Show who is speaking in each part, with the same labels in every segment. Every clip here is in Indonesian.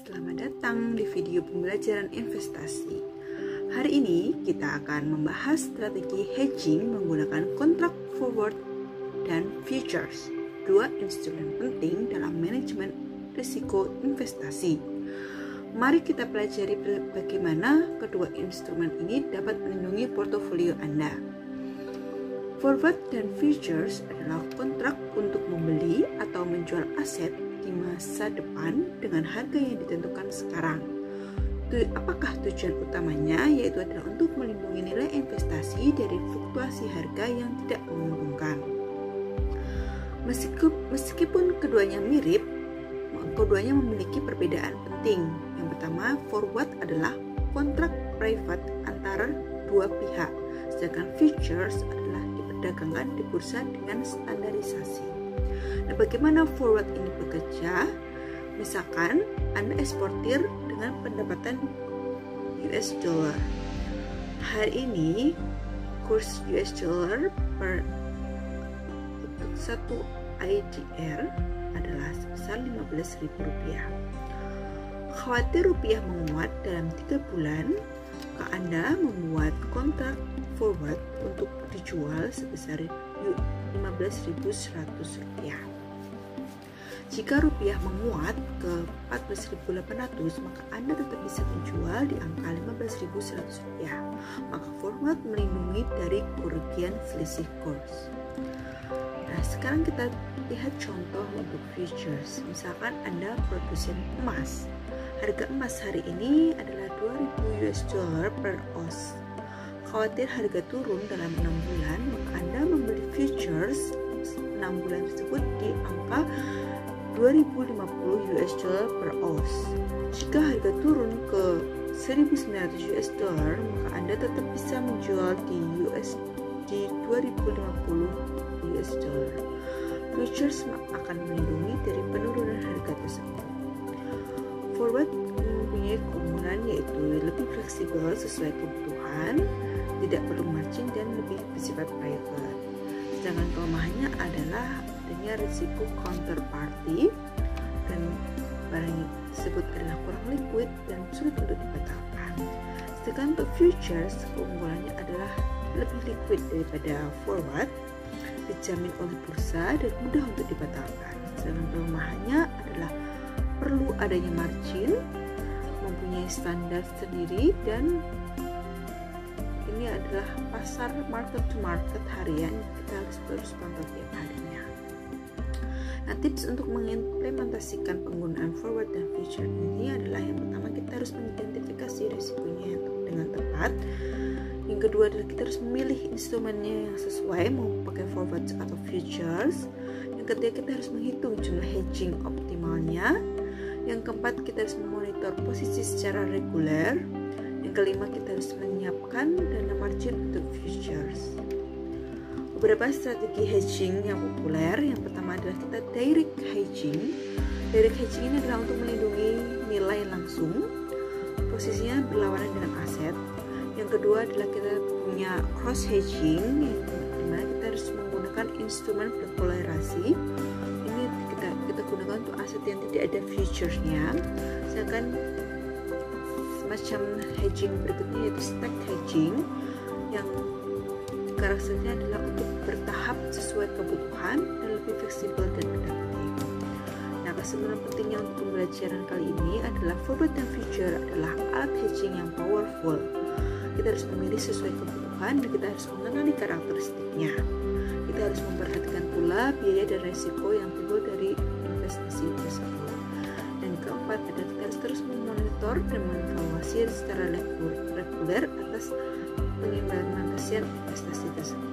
Speaker 1: Selamat datang di video pembelajaran investasi. Hari ini kita akan membahas strategi hedging menggunakan kontrak forward dan futures, dua instrumen penting dalam manajemen risiko investasi. Mari kita pelajari bagaimana kedua instrumen ini dapat melindungi portofolio Anda. Forward dan futures adalah kontrak untuk membeli atau menjual aset di masa depan dengan harga yang ditentukan sekarang. Apakah tujuan utamanya? Yaitu adalah untuk melindungi nilai investasi dari fluktuasi harga yang tidak menguntungkan. Meskipun keduanya mirip, keduanya memiliki perbedaan penting. Yang pertama, forward adalah kontrak private antara dua pihak, sedangkan futures adalah diperdagangkan di bursa dengan standarisasi. Nah, bagaimana forward ini bekerja? Misalkan Anda eksportir dengan pendapatan US dollar. Hari ini kurs US dollar per untuk 1 IDR adalah sebesar Rp15.000. Khawatir rupiah menguat dalam 3 bulan, maka Anda membuat kontrak forward untuk dijual sebesar Rp15.100. Jika rupiah menguat ke 14.800, maka Anda tetap bisa menjual di angka Rp15.100. Maka forward melindungi dari kerugian selisih kurs. Nah, sekarang kita lihat contoh untuk futures. Misalkan Anda produsen emas. Harga emas hari ini adalah $2.000 per ounce. Khawatir harga turun dalam 6 bulan, maka Anda membeli futures 6 bulan tersebut di angka $2.050 per ounce. Jika harga turun ke $1.900, maka Anda tetap bisa menjual di $2.050. Futures akan melindungi dari penurunan harga tersebut. Forward mempunyai keunggulan yaitu lebih fleksibel sesuai kebutuhan, tidak perlu margin dan lebih bersifat private. Sedangkan kelemahannya adalah adanya risiko counterparty dan barang tersebut adalah kurang liquid dan sulit untuk dibatalkan. Sedangkan untuk futures, keunggulannya adalah lebih liquid daripada forward, dijamin oleh bursa dan mudah untuk dibatalkan. Sedangkan kelemahannya adalah perlu adanya margin, mempunyai standar sendiri, dan ini adalah pasar market to market harian, kita harus terus pantau tiap harinya. Nah, tips untuk mengimplementasikan penggunaan forward dan future ini adalah yang pertama, kita harus mengidentifikasi risikonya dengan tepat. Yang kedua adalah kita harus memilih instrumennya yang sesuai, mau pakai forward atau futures. Yang ketiga, kita harus menghitung jumlah hedging optimalnya. Yang keempat, kita harus memonitor posisi secara reguler. Yang kelima, kita harus menyiapkan dana margin untuk futures. Beberapa strategi hedging yang populer, yang pertama adalah kita direct hedging. Direct hedging ini adalah untuk melindungi nilai langsung, posisinya berlawanan dengan aset. Yang kedua adalah kita punya cross hedging, yang dimana kita harus menggunakan instrumen berpolarasi. Ini kita gunakan untuk aset yang tidak ada future-nya. Sedangkan semacam hedging berikutnya yaitu stack hedging, yang karakternya adalah untuk bertahap sesuai kebutuhan dan lebih fleksibel dan adaptif. Nah, kesimpulan pentingnya untuk pembelajaran kali ini adalah forward dan future adalah alat hedging yang powerful. Kita harus memilih sesuai kebutuhan dan kita harus mengenali karakteristiknya. Kita harus memperhatikan pula biaya dan resiko yang timbul dari investasi tersebut. Dan keempat adalah kita harus terus memonitor dan mengevaluasi secara reguler atas pengimplementasian investasi tersebut.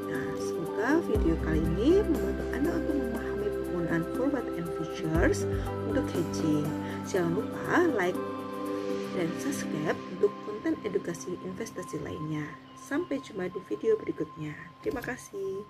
Speaker 1: Nah, semoga video kali ini membantu Anda untuk memahami penggunaan forward and futures untuk hedging. Jangan lupa like dan subscribe untuk konten edukasi investasi lainnya. Sampai jumpa di video berikutnya. Terima kasih.